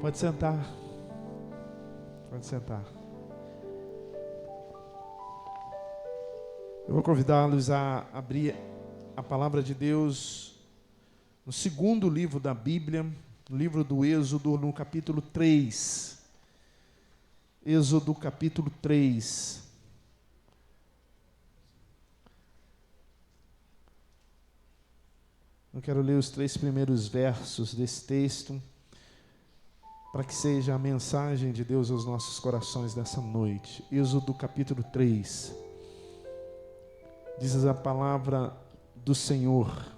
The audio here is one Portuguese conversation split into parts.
Pode sentar. Pode sentar. Eu vou convidá-los a abrir a palavra de Deus no segundo livro da Bíblia, no livro do Êxodo, no capítulo 3. Êxodo, capítulo 3. Eu quero ler os 3 primeiros versos desse texto, para que seja a mensagem de Deus aos nossos corações nessa noite. Êxodo capítulo 3. Diz a palavra do Senhor.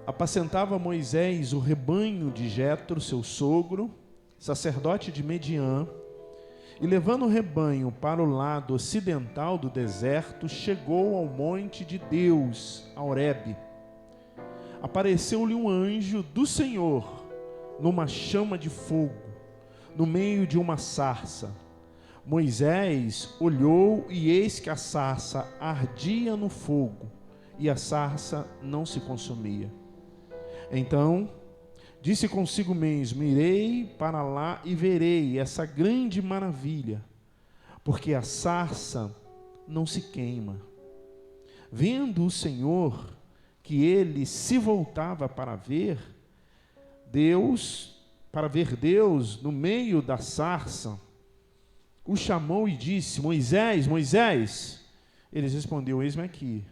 Apacentava Moisés o rebanho de Jetro, seu sogro, sacerdote de Mediã, e levando o rebanho para o lado ocidental do deserto, chegou ao monte de Deus, a Horebe. Apareceu-lhe um anjo do Senhor, numa chama de fogo, no meio de uma sarça. Moisés olhou e eis que a sarça ardia no fogo, e a sarça não se consumia. Então disse consigo mesmo: irei para lá e verei essa grande maravilha, porque a sarça não se queima. Vendo o Senhor que ele se voltava para ver Deus no meio da sarça, o chamou e disse: Moisés, Moisés. Ele respondeu: eis-me aqui.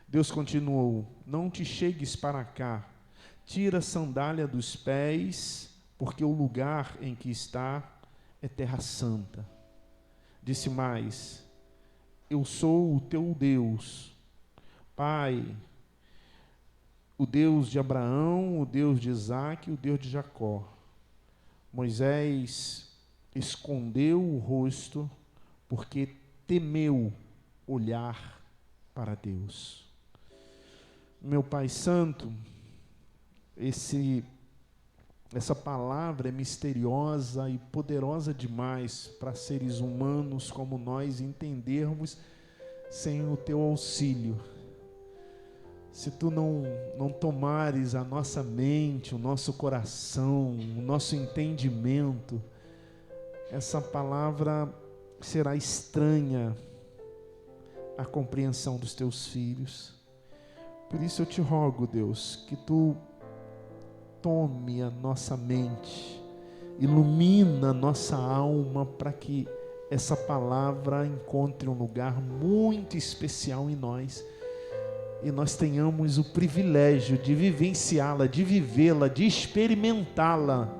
Deus continuou: não te chegues para cá. Tira a sandália dos pés, porque o lugar em que está é terra santa. Disse mais: eu sou o teu Deus, Pai, o Deus de Abraão, o Deus de Isaque, o Deus de Jacó. Moisés escondeu o rosto, porque temeu olhar para Deus. Meu Pai Santo, essa palavra é misteriosa e poderosa demais para seres humanos como nós entendermos sem o teu auxílio. Se tu não tomares a nossa mente, o nosso coração, o nosso entendimento, essa palavra será estranha à compreensão dos teus filhos. Por isso eu te rogo, Deus, que tu tome a nossa mente, ilumina a nossa alma para que essa palavra encontre um lugar muito especial em nós e nós tenhamos o privilégio de vivenciá-la, de vivê-la, de experimentá-la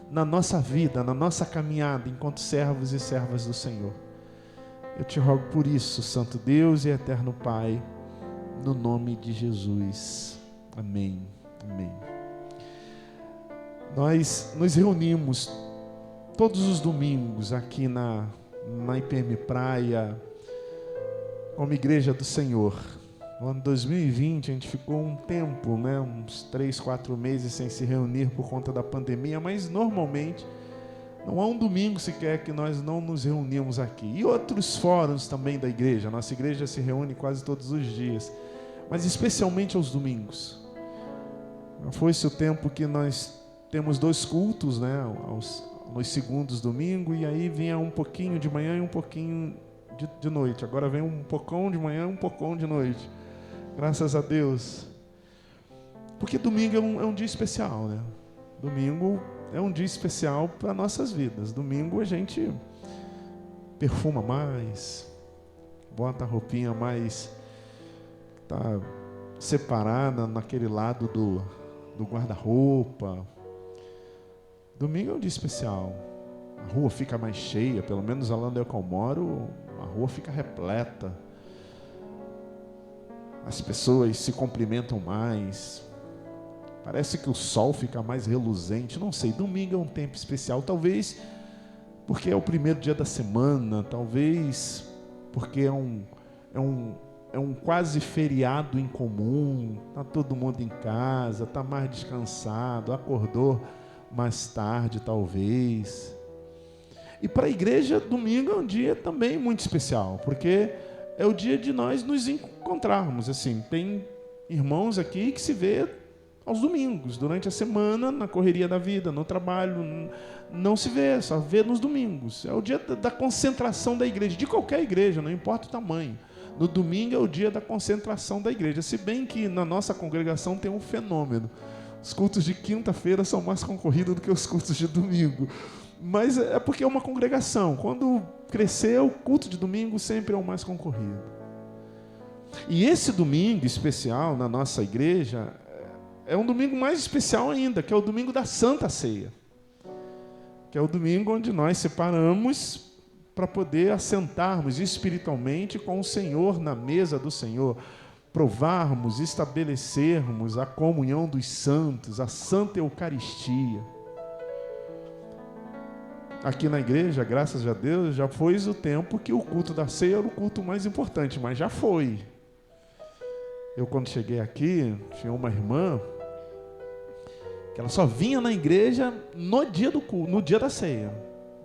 na nossa vida, na nossa caminhada enquanto servos e servas do Senhor. Eu te rogo por isso, Santo Deus e Eterno Pai, no nome de Jesus. Amém. Amém. Nós nos reunimos todos os domingos aqui na IPM Praia, como Igreja do Senhor. No ano 2020 a gente ficou um tempo, uns 3, 4 meses sem se reunir por conta da pandemia, mas normalmente não há um domingo sequer que nós não nos reunimos aqui. E outros fóruns também da igreja. Nossa igreja se reúne quase todos os dias, mas especialmente aos domingos. Foi-se o tempo que nós temos 2 cultos, nos segundos domingos, e aí vinha um pouquinho de manhã e um pouquinho de noite. Agora vem um poucão de manhã e um poucão de noite. Graças a Deus. Porque domingo é um dia especial, Domingo é um dia especial para nossas vidas. Domingo a gente perfuma mais, bota a roupinha mais, tá separada naquele lado do guarda-roupa. Domingo é um dia especial. A rua fica mais cheia, pelo menos lá onde eu moro, a rua fica repleta. As pessoas se cumprimentam mais. Parece que o sol fica mais reluzente. Não sei, domingo é um tempo especial. Talvez porque é o primeiro dia da semana. Talvez porque é um quase feriado em comum. Está todo mundo em casa, está mais descansado, acordou mais tarde talvez. E para a igreja, domingo é um dia também muito especial, porque é o dia de nós nos encontrarmos. Assim, tem irmãos aqui que se vê aos domingos, durante a semana, na correria da vida, no trabalho, não se vê, só vê nos domingos. É o dia da concentração da igreja, de qualquer igreja, não importa o tamanho. No domingo é o dia da concentração da igreja, se bem que na nossa congregação tem um fenômeno. Os cultos de quinta-feira são mais concorridos do que os cultos de domingo. Mas é porque é uma congregação. Quando cresceu, o culto de domingo sempre é o mais concorrido. E esse domingo especial na nossa igreja é um domingo mais especial ainda, que é o domingo da Santa Ceia. Que é o domingo onde nós separamos para poder assentarmos espiritualmente com o Senhor na mesa do Senhor, provarmos, estabelecermos a comunhão dos santos, a Santa Eucaristia. Aqui na igreja, graças a Deus, já foi o tempo que o culto da ceia era o culto mais importante, mas já foi. Eu, quando cheguei aqui, tinha uma irmã que ela só vinha na igreja no dia do culto, no dia da ceia.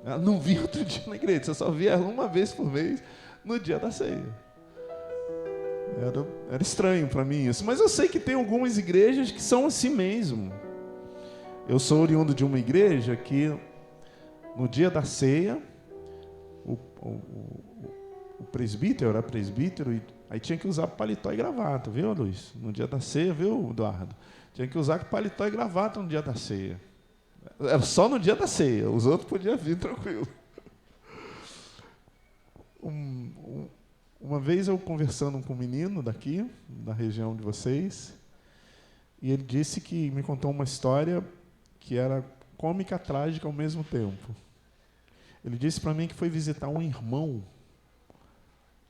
Ela não vinha outro dia na igreja, você só via ela uma vez por mês no dia da ceia. Era estranho para mim isso, mas eu sei que tem algumas igrejas que são assim mesmo. Eu sou oriundo de uma igreja que no dia da ceia, o presbítero era presbítero, e aí tinha que usar paletó e gravata, viu, Luiz? No dia da ceia, viu, Eduardo? Tinha que usar paletó e gravata no dia da ceia. Era só no dia da ceia, os outros podiam vir tranquilo. Uma vez eu conversando com um menino daqui, da região de vocês, e ele disse que me contou uma história que era cômica, trágica ao mesmo tempo. Ele disse para mim que foi visitar um irmão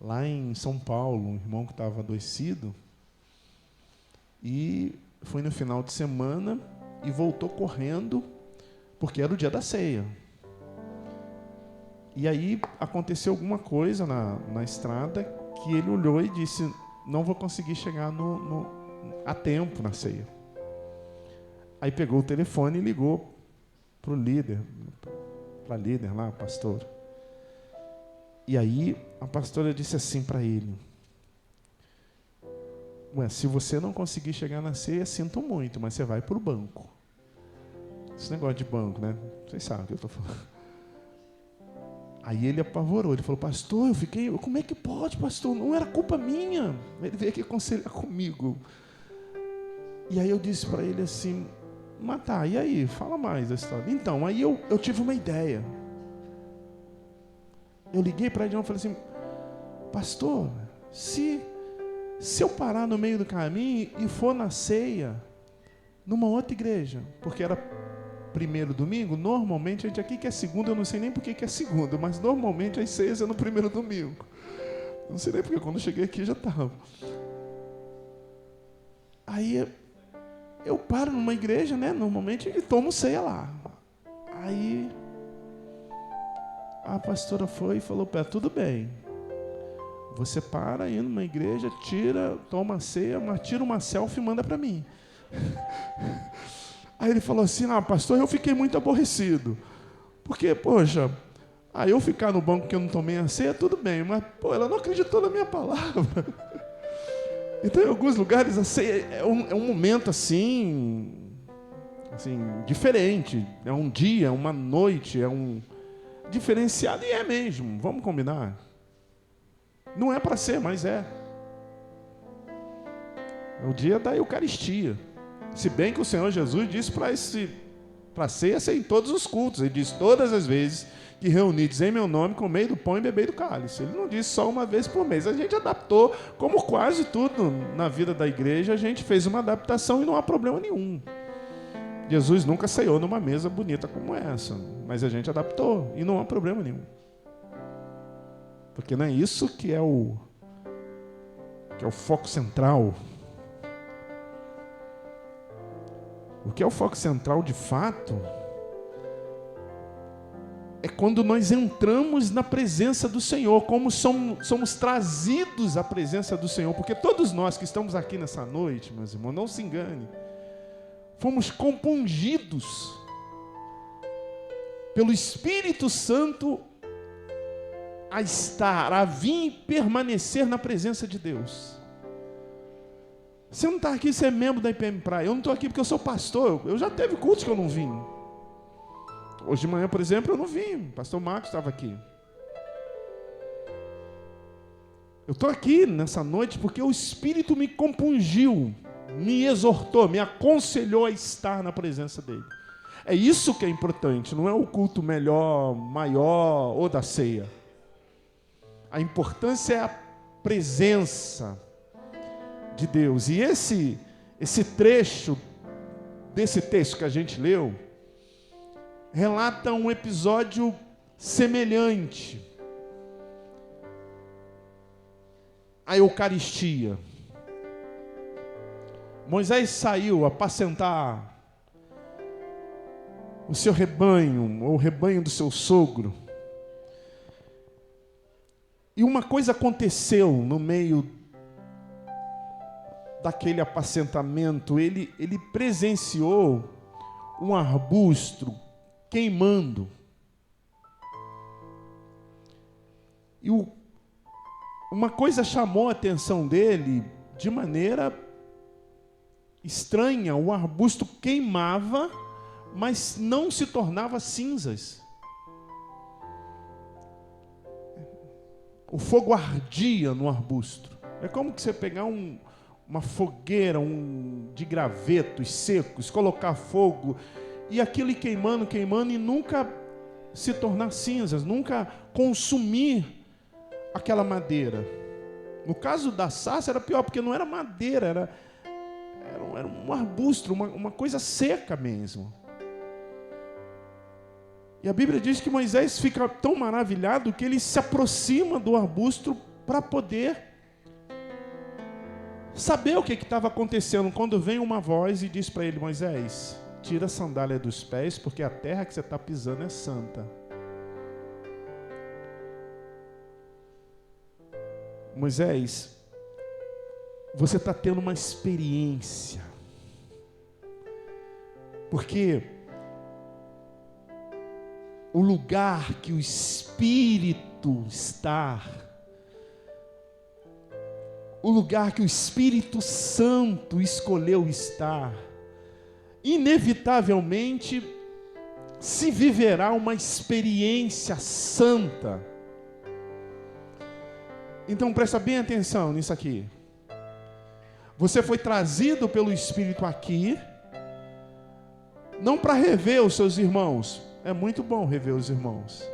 lá em São Paulo, um irmão que estava adoecido, e foi no final de semana e voltou correndo, porque era o dia da ceia. E aí aconteceu alguma coisa na estrada que ele olhou e disse: não vou conseguir chegar a tempo na ceia. Aí pegou o telefone e ligou para o líder, para a líder lá, a pastora. E aí a pastora disse assim para ele: se você não conseguir chegar na ceia, sinto muito, mas você vai para o banco. Esse negócio de banco, né? Vocês sabem o que eu estou falando. Aí ele apavorou, ele falou: pastor, como é que pode, pastor? Não era culpa minha. Ele veio aqui aconselhar comigo. E aí eu disse para ele assim: mas tá, e aí? Fala mais da história. Então, aí eu tive uma ideia. Eu liguei para ele e falei assim: pastor, se eu parar no meio do caminho e for na ceia, numa outra igreja, porque era primeiro domingo, normalmente a gente aqui que é segunda, eu não sei nem por que é segunda, mas normalmente as ceias é no primeiro domingo. Não sei nem porque, quando eu cheguei aqui já estava. Aí eu paro numa igreja, né? Normalmente e tomo ceia lá. Aí a pastora foi e falou: tudo bem. Você para aí numa igreja, toma a ceia, mas tira uma selfie e manda para mim. Aí ele falou assim: pastor, eu fiquei muito aborrecido. Porque, poxa, aí eu ficar no banco que eu não tomei a ceia, tudo bem, mas, ela não acreditou na minha palavra. Então, em alguns lugares, a ceia é um momento assim, diferente. É um dia, uma noite, é um diferenciado, e é mesmo, vamos combinar. Não é para ser, mas é. É o dia da Eucaristia. Se bem que o Senhor Jesus disse para ceia ser em todos os cultos. Ele diz: todas as vezes que reunidos em meu nome, comei do pão e bebei do cálice. Ele não disse só uma vez por mês. A gente adaptou, como quase tudo na vida da igreja, a gente fez uma adaptação e não há problema nenhum. Jesus nunca ceiou numa mesa bonita como essa, mas a gente adaptou e não há problema nenhum. Porque não é isso que é o foco central. O que é o foco central de fato é quando nós entramos na presença do Senhor, como somos trazidos à presença do Senhor, porque todos nós que estamos aqui nessa noite, meus irmãos, não se engane, fomos compungidos pelo Espírito Santo a estar, a vir e permanecer na presença de Deus. Você não está aqui, você é membro da IPM Praia. Eu não estou aqui porque eu sou pastor. Eu já teve cultos que eu não vim. Hoje de manhã, por exemplo, eu não vim. O pastor Marcos estava aqui. Eu estou aqui nessa noite porque o Espírito me compungiu, me exortou, me aconselhou a estar na presença dele. É isso que é importante, não é o culto melhor, maior ou da ceia. A importância é a presença de Deus. E esse trecho desse texto que a gente leu relata um episódio semelhante à Eucaristia. Moisés saiu apacentar o seu rebanho, ou o rebanho do seu sogro. E uma coisa aconteceu no meio daquele apacentamento. Ele presenciou um arbusto queimando. E uma coisa chamou a atenção dele de maneira estranha. O arbusto queimava, mas não se tornava cinzas. O fogo ardia no arbusto. É como que você pegar uma fogueira de gravetos secos, colocar fogo, e aquilo ir queimando, queimando, e nunca se tornar cinzas, nunca consumir aquela madeira. No caso da sarça era pior, porque não era madeira, era um arbusto, uma coisa seca mesmo. E a Bíblia diz que Moisés fica tão maravilhado que ele se aproxima do arbusto para poder saber o que estava acontecendo, quando vem uma voz e diz para ele: Moisés, tira a sandália dos pés, porque a terra que você está pisando é santa. Moisés, você está tendo uma experiência, porque o lugar que o Espírito está, o lugar que o Espírito Santo escolheu estar, inevitavelmente se viverá uma experiência santa. Então presta bem atenção nisso aqui. Você foi trazido pelo Espírito aqui, não para rever os seus irmãos. É muito bom rever os irmãos.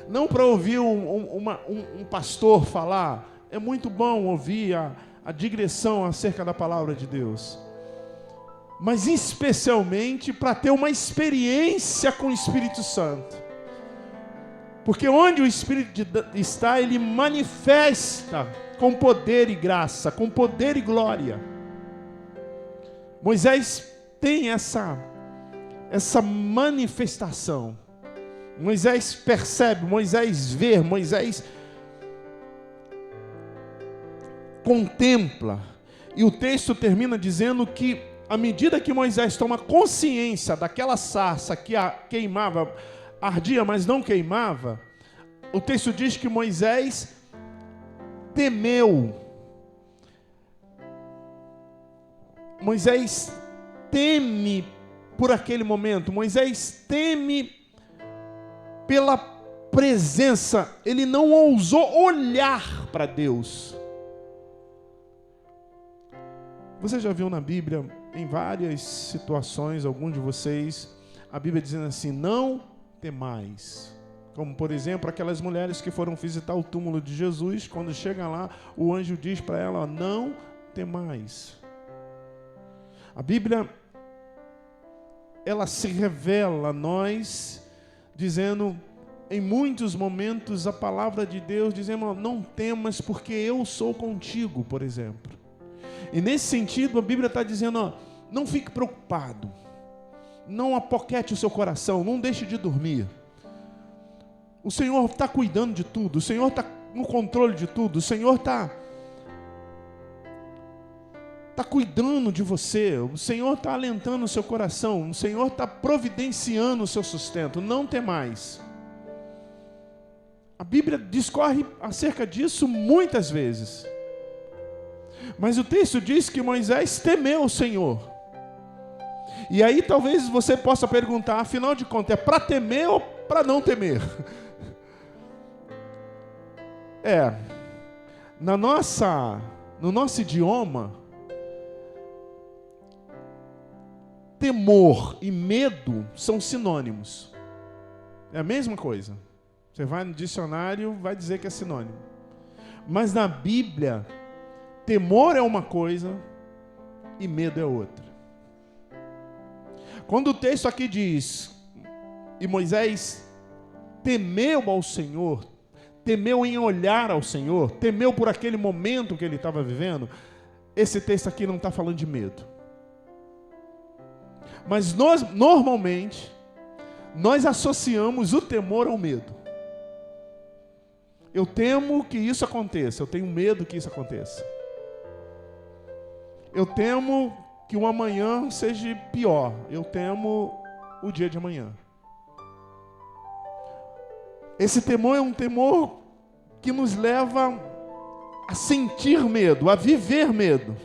Não para ouvir um pastor falar. É muito bom ouvir a digressão acerca da palavra de Deus. Mas especialmente para ter uma experiência com o Espírito Santo. Porque onde o Espírito está, ele manifesta com poder e graça, com poder e glória. Moisés tem essa manifestação. Moisés percebe, Moisés vê, Moisés contempla. E o texto termina dizendo que, à medida que Moisés toma consciência daquela sarça que queimava, ardia, mas não queimava, o texto diz que Moisés temeu. Moisés teme por aquele momento. Moisés teme pela presença. Ele não ousou olhar para Deus. Você já viu na Bíblia, em várias situações, alguns de vocês, a Bíblia dizendo assim: não temais. Como, por exemplo, aquelas mulheres que foram visitar o túmulo de Jesus. Quando chegam lá, o anjo diz para ela: não temais. A Bíblia, ela se revela a nós, dizendo, em muitos momentos, a palavra de Deus, dizendo: não temas, porque eu sou contigo, por exemplo. E nesse sentido, a Bíblia está dizendo: não fique preocupado, não apoquete o seu coração, não deixe de dormir. O Senhor está cuidando de tudo, o Senhor está no controle de tudo, o Senhor está cuidando de você, o Senhor está alentando o seu coração, o Senhor está providenciando o seu sustento. Não temais. A Bíblia discorre acerca disso muitas vezes. Mas o texto diz que Moisés temeu o Senhor. E aí talvez você possa perguntar, afinal de contas, é para temer ou para não temer? No nosso idioma, temor e medo são sinônimos. É a mesma coisa. Você vai no dicionário, vai dizer que é sinônimo. Mas na Bíblia, temor é uma coisa e medo é outra. Quando o texto aqui diz, e Moisés temeu ao Senhor, temeu em olhar ao Senhor, temeu por aquele momento que ele estava vivendo, esse texto aqui não está falando de medo. Mas normalmente, nós associamos o temor ao medo. Eu temo que isso aconteça, eu tenho medo que isso aconteça. Eu temo que o amanhã seja pior, eu temo o dia de amanhã. Esse temor é um temor que nos leva a sentir medo, a viver medo.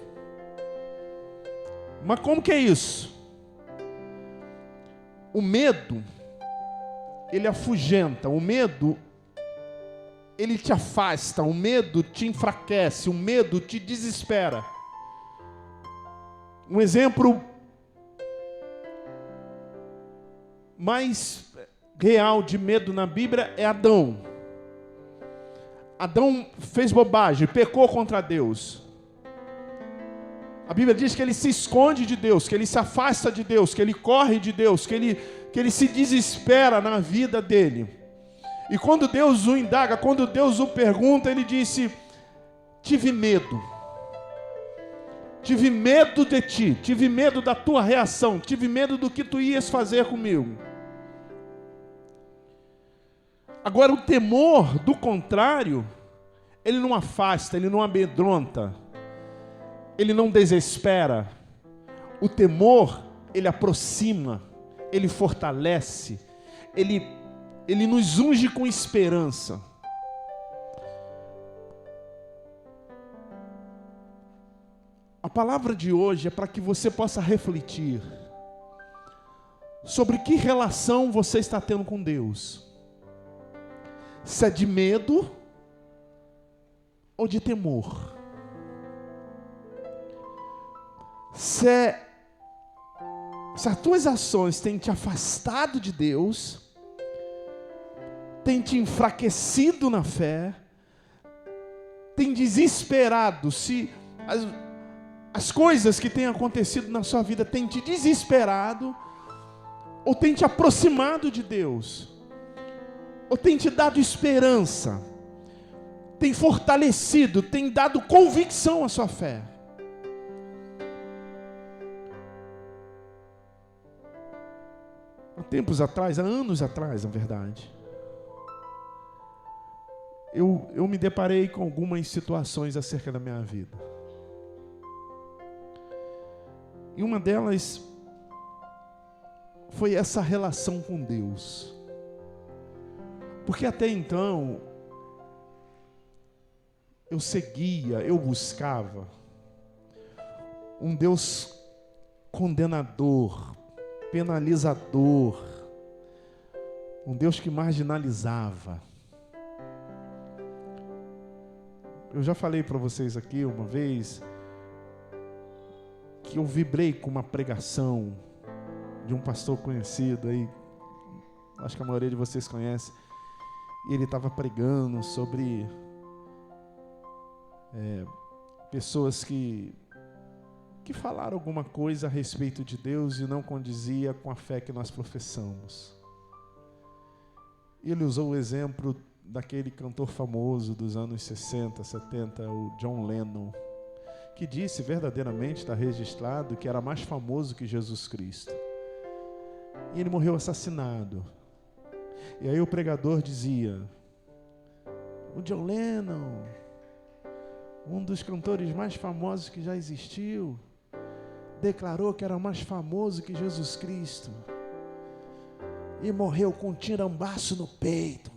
Mas como que é isso? O medo, ele afugenta, o medo, ele te afasta, o medo te enfraquece, o medo te desespera. Um exemplo mais real de medo na Bíblia é Adão. Adão fez bobagem, pecou contra Deus. A Bíblia diz que ele se esconde de Deus, que ele se afasta de Deus, que ele corre de Deus, que ele se desespera na vida dele. E quando Deus o indaga, quando Deus o pergunta, ele disse: tive medo de ti, tive medo da tua reação, tive medo do que tu ias fazer comigo. Agora, o temor, do contrário, ele não afasta, ele não amedronta, ele não desespera. O temor, ele aproxima, ele fortalece, ele nos unge com esperança. A palavra de hoje é para que você possa refletir sobre que relação você está tendo com Deus. Se é de medo ou de temor. Se as tuas ações têm te afastado de Deus, têm te enfraquecido na fé, têm desesperado, se as coisas que têm acontecido na sua vida têm te desesperado, ou têm te aproximado de Deus, ou têm te dado esperança, têm fortalecido, têm dado convicção à sua fé. Há tempos atrás, há anos atrás, na verdade, eu me deparei com algumas situações acerca da minha vida. E uma delas foi essa relação com Deus. Porque até então, eu seguia, eu buscava um Deus condenador, penalizador, um Deus que marginalizava. Eu já falei para vocês aqui uma vez que eu vibrei com uma pregação de um pastor conhecido aí, acho que a maioria de vocês conhece, e ele estava pregando sobre pessoas que falaram alguma coisa a respeito de Deus e não condizia com a fé que nós professamos. Ele usou o exemplo daquele cantor famoso dos anos 60, 70, o John Lennon, que disse, verdadeiramente está registrado, que era mais famoso que Jesus Cristo. E ele morreu assassinado. E aí o pregador dizia: o John Lennon, um dos cantores mais famosos que já existiu, declarou que era mais famoso que Jesus Cristo. E morreu com um tirambaço no peito.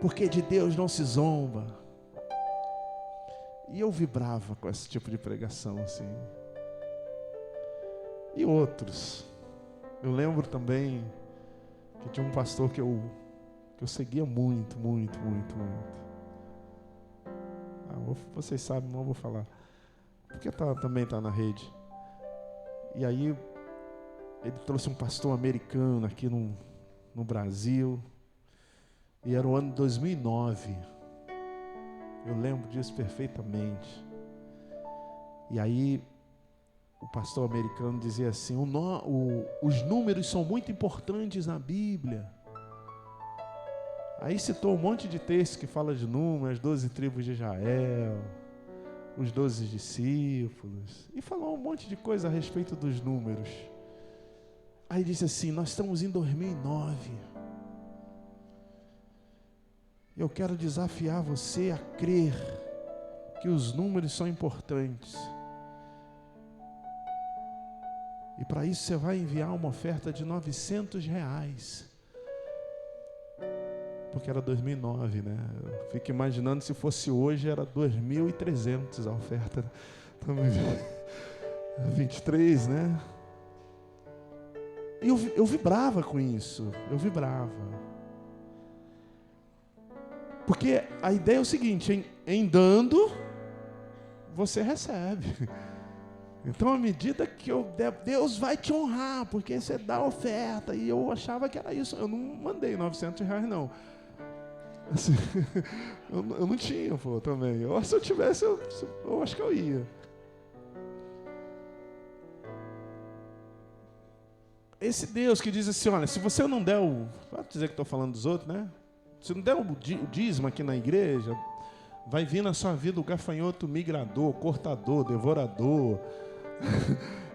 porque de Deus não se zomba. E eu vibrava com esse tipo de pregação, assim. E outros. Eu lembro também que tinha um pastor que eu seguia muito. Vocês sabem, não vou falar. Porque também está na rede. E aí, ele trouxe um pastor americano aqui no Brasil. E era o ano de 2009. Eu lembro disso perfeitamente. E aí, o pastor americano dizia assim, os números são muito importantes na Bíblia. Aí citou um monte de texto que fala de números, as 12 tribos de Israel, os 12 discípulos, e falou um monte de coisa a respeito dos números. Aí disse assim, nós estamos em 2009. Eu quero desafiar você a crer que os números são importantes. E para isso você vai enviar uma oferta de R$900. Porque era 2009, né? Eu fico imaginando se fosse hoje, era 2.300 a oferta. 23, né? E eu vibrava com isso. Eu vibrava. Porque a ideia é o seguinte, em dando, você recebe. Então, à medida que eu der, Deus vai te honrar, porque você dá oferta. E eu achava que era isso. Eu não mandei R$900, não. Assim, eu não tinha, também. Se eu tivesse, eu acho que eu ia. Esse Deus que diz assim, olha, se você não der pode dizer que estou falando dos outros, né? Se não der o dízimo aqui na igreja, vai vir na sua vida o gafanhoto migrador, cortador, devorador,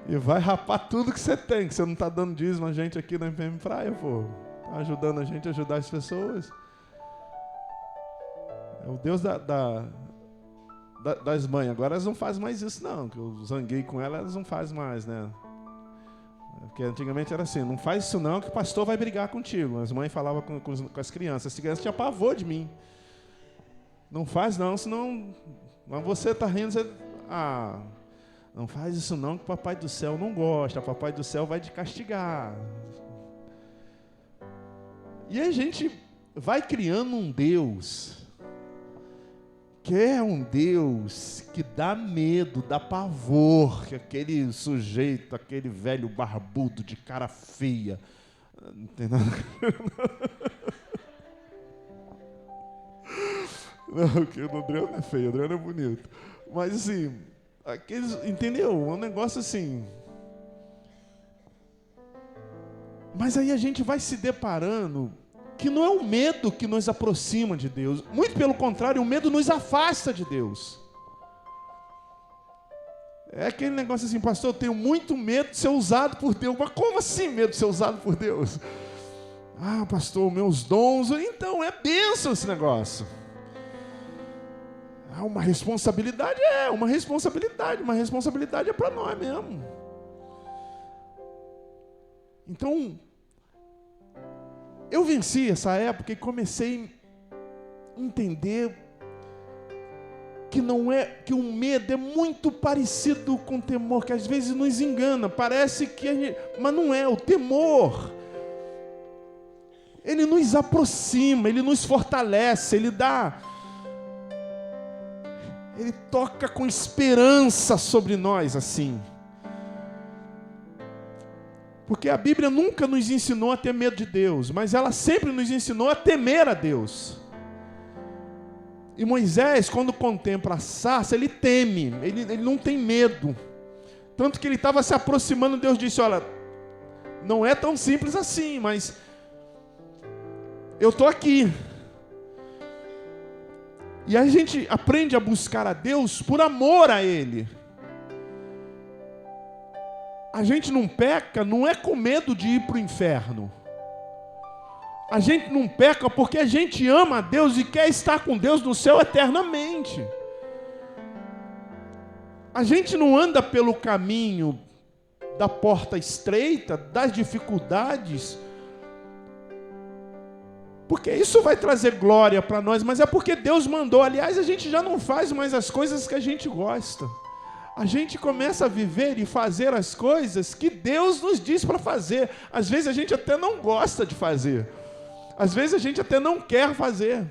e vai rapar tudo que você tem, que você não está dando dízimo a gente aqui na FM Praia, tá ajudando a gente a ajudar as pessoas. É o Deus das mães. Agora elas não fazem mais isso, não, que eu zanguei com elas não fazem mais, né? Porque antigamente era assim, não faz isso não, que o pastor vai brigar contigo. As mães falavam com as crianças. As crianças tinham pavor de mim. Não faz não, senão... Mas você está rindo, você... não faz isso não, que o papai do céu não gosta. O papai do céu vai te castigar. E a gente vai criando um Deus... que é um Deus que dá medo, dá pavor, que aquele sujeito, aquele velho barbudo de cara feia, não tem nada a ver, não, que o Adriano é feio, o Adriano é bonito, mas assim, aqueles, entendeu? É um negócio assim. Mas aí a gente vai se deparando que não é o medo que nos aproxima de Deus. Muito pelo contrário, o medo nos afasta de Deus. É aquele negócio assim, pastor, eu tenho muito medo de ser usado por Deus. Mas como assim medo de ser usado por Deus? Pastor, meus dons... Então, é bênção esse negócio. Uma responsabilidade uma responsabilidade. Uma responsabilidade é para nós mesmo. Então... eu venci essa época e comecei a entender que o medo é muito parecido com o temor, que às vezes nos engana, parece que mas não é. O temor, ele nos aproxima, ele nos fortalece, ele toca com esperança sobre nós assim. Porque a Bíblia nunca nos ensinou a ter medo de Deus, mas ela sempre nos ensinou a temer a Deus. E Moisés, quando contempla a sarça, ele teme, ele não tem medo. Tanto que ele estava se aproximando, Deus disse, olha, não é tão simples assim, mas eu estou aqui. E a gente aprende a buscar a Deus por amor a Ele. A gente não peca, não é com medo de ir para o inferno. A gente não peca porque a gente ama a Deus e quer estar com Deus no céu eternamente. A gente não anda pelo caminho da porta estreita, das dificuldades, porque isso vai trazer glória para nós, mas é porque Deus mandou. Aliás, a gente já não faz mais as coisas que a gente gosta. A gente começa a viver e fazer as coisas que Deus nos diz para fazer. Às vezes a gente até não gosta de fazer. Às vezes a gente até não quer fazer.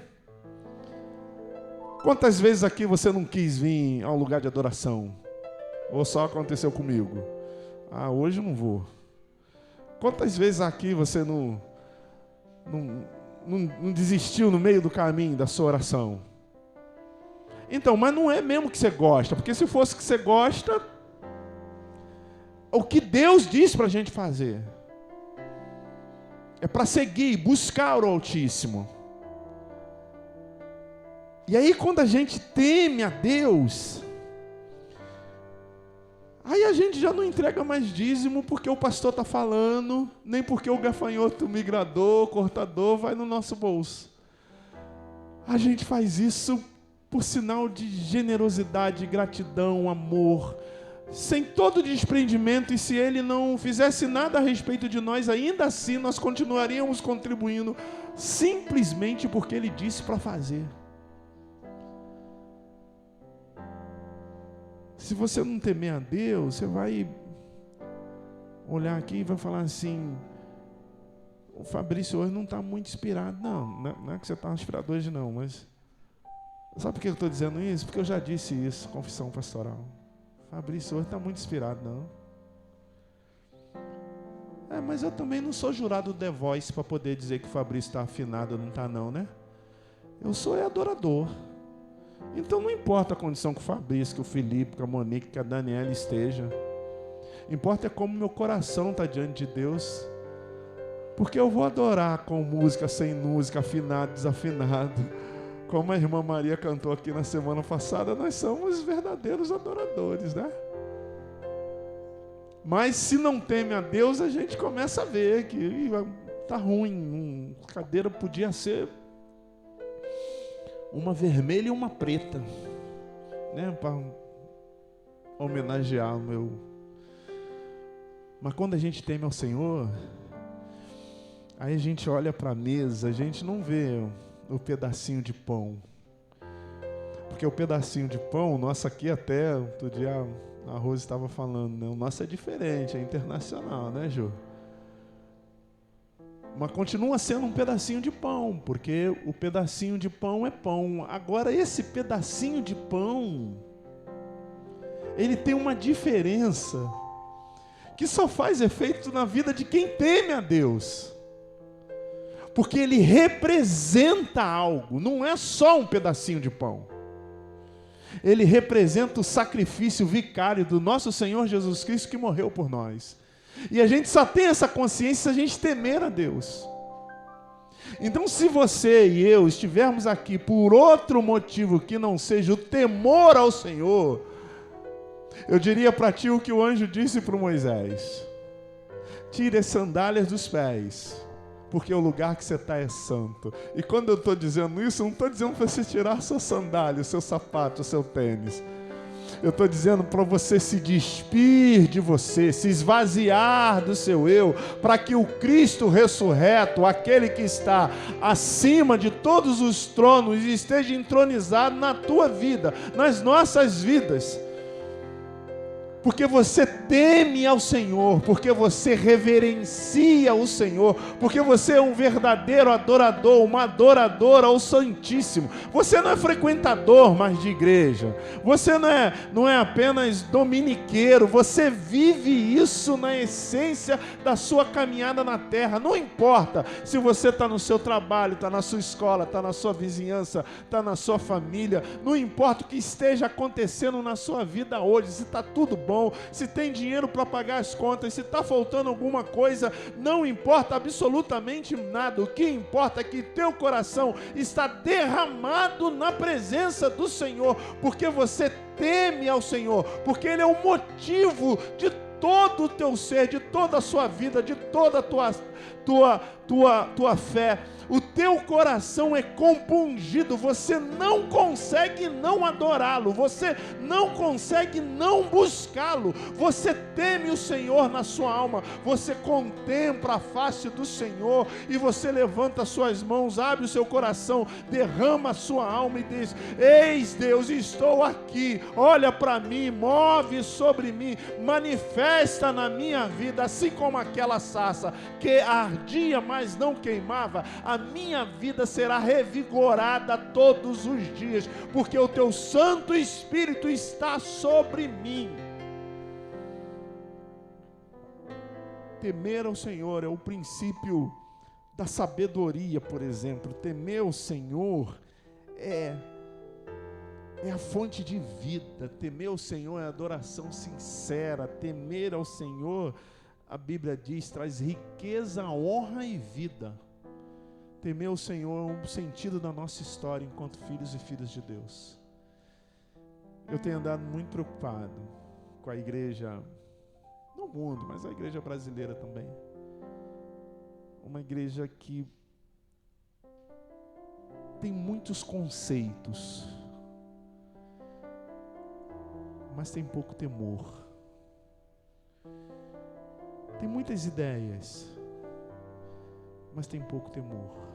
Quantas vezes aqui você não quis vir a um lugar de adoração? Ou só aconteceu comigo? Ah, hoje não vou. Quantas vezes aqui você não desistiu no meio do caminho da sua oração? Então, mas não é mesmo que você gosta, porque se fosse que você gosta, o que Deus diz para a gente fazer é para seguir, buscar o Altíssimo. E aí quando a gente teme a Deus, aí a gente já não entrega mais dízimo porque o pastor está falando, nem porque o gafanhoto, migrador, cortador vai no nosso bolso. A gente faz isso por sinal de generosidade, gratidão, amor, sem todo desprendimento, e se Ele não fizesse nada a respeito de nós, ainda assim nós continuaríamos contribuindo, simplesmente porque Ele disse para fazer. Se você não temer a Deus, você vai olhar aqui e vai falar assim: o Fabrício hoje não está muito inspirado. Não é que você está inspirado hoje não, mas sabe por que eu estou dizendo isso? Porque eu já disse isso, confissão pastoral. Fabrício hoje está muito inspirado, não. Mas eu também não sou jurado do The Voice para poder dizer que o Fabrício está afinado ou não está não, né? Eu sou adorador. Então não importa a condição que o Fabrício, que o Felipe, que a Monique, que a Daniela esteja. Importa é como meu coração está diante de Deus. Porque eu vou adorar com música, sem música, afinado, desafinado. Como a irmã Maria cantou aqui na semana passada, nós somos verdadeiros adoradores, né? Mas se não teme a Deus, a gente começa a ver que tá ruim. A cadeira podia ser uma vermelha e uma preta, né? Para homenagear o meu. Mas quando a gente teme ao Senhor, aí a gente olha para a mesa, a gente não vê o pedacinho de pão. Porque o pedacinho de pão, o nosso aqui até, outro dia a Rose estava falando, né? O nosso é diferente, é internacional, né, Ju? Mas continua sendo um pedacinho de pão, porque o pedacinho de pão é pão. Agora, esse pedacinho de pão, ele tem uma diferença que só faz efeito na vida de quem teme a Deus. Porque ele representa algo, não é só um pedacinho de pão. Ele representa o sacrifício vicário do nosso Senhor Jesus Cristo que morreu por nós. E a gente só tem essa consciência se a gente temer a Deus. Então, se você e eu estivermos aqui por outro motivo que não seja o temor ao Senhor, eu diria para ti o que o anjo disse para Moisés: tire as sandálias dos pés, porque o lugar que você está é santo. E quando eu estou dizendo isso, eu não estou dizendo para você tirar sua sandália, o seu sapato, o seu tênis. Eu estou dizendo para você se despir de você, se esvaziar do seu eu, para que o Cristo ressurreto, aquele que está acima de todos os tronos, esteja entronizado na tua vida, nas nossas vidas. Porque você teme ao Senhor, porque você reverencia o Senhor, porque você é um verdadeiro adorador, uma adoradora ao Santíssimo. Você não é frequentador mais de igreja, você não é apenas dominiqueiro, você vive isso na essência da sua caminhada na terra. Não importa se você está no seu trabalho, está na sua escola, está na sua vizinhança, está na sua família, não importa o que esteja acontecendo na sua vida hoje, se está tudo bom, se tem dinheiro para pagar as contas, se está faltando alguma coisa, não importa absolutamente nada. O que importa é que teu coração está derramado na presença do Senhor, porque você teme ao Senhor, porque Ele é o motivo de todo o teu ser, de toda a sua vida, de toda a tua fé. o teu coração é compungido, você não consegue não adorá-lo, você não consegue não buscá-lo, você teme o Senhor na sua alma, você contempla a face do Senhor, e você levanta suas mãos, abre o seu coração, derrama a sua alma e diz: eis Deus, estou aqui, olha para mim, move sobre mim, manifesta na minha vida, assim como aquela sarça que ardia, mas não queimava, a minha vida será revigorada todos os dias, porque o teu Santo Espírito está sobre mim. Temer ao Senhor é o princípio da sabedoria, por exemplo. Temer ao Senhor é a fonte de vida. Temer ao Senhor é adoração sincera. Temer ao Senhor, a Bíblia diz, traz riqueza, honra e vida. Temer ao Senhor é um sentido da nossa história enquanto filhos e filhas de Deus. Eu tenho andado muito preocupado com a igreja no mundo, mas a igreja brasileira também. Uma igreja que tem muitos conceitos, mas tem pouco temor. Tem muitas ideias, mas tem pouco temor.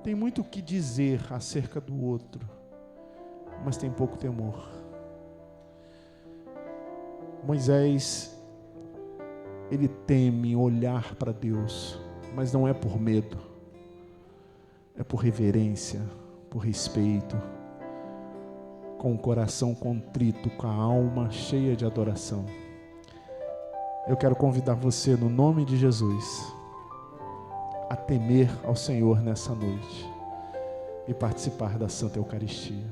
Tem muito o que dizer acerca do outro, mas tem pouco temor. Moisés, ele teme olhar para Deus, mas não é por medo, é por reverência, por respeito, com o coração contrito, com a alma cheia de adoração. Eu quero convidar você, no nome de Jesus, a temer ao Senhor nessa noite e participar da Santa Eucaristia.